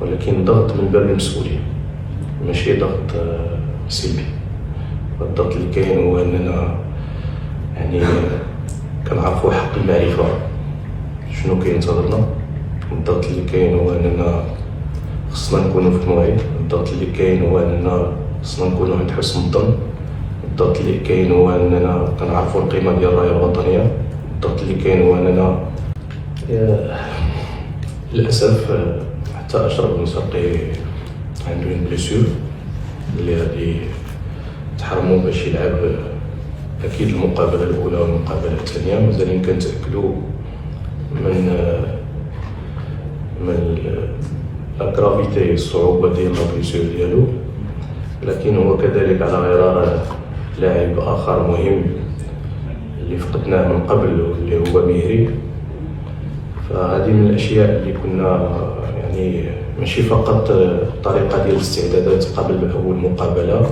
ولكن ضغط من باب المسؤولية، ماشي ضغط سلبي. الضغط اللي كاين هو اننا يعني كنعرفوا حق المعرفة شنو كينتظرنا. الضغط اللي كاين هو اننا خصنا نكونوا في الموعد. الضغط اللي كاين هو اننا خصنا نكونوا عند حسن الظن. الضغط اللي كاين هو اننا كنعرفوا القيمة ديال الراية الوطنية. الضغط اللي كاين هو اننا للاسف حتى اشرف بن سرقي عنده اون بليسيور اللي غادي تحرمو باش يلعب اكيد المقابله الاولى والمقابله الثانيه. مازالين كنتاكدوا من لا غرافيتي الصعوبه ديال لا بليسيور ديالو، لكن هو كذلك على غرار لاعب اخر مهم اللي فقدناه من قبل واللي هو مهري. فهذه من الاشياء اللي كنا يعني ماشي فقط الطريقه ديال الاستعدادات قبل اول مقابله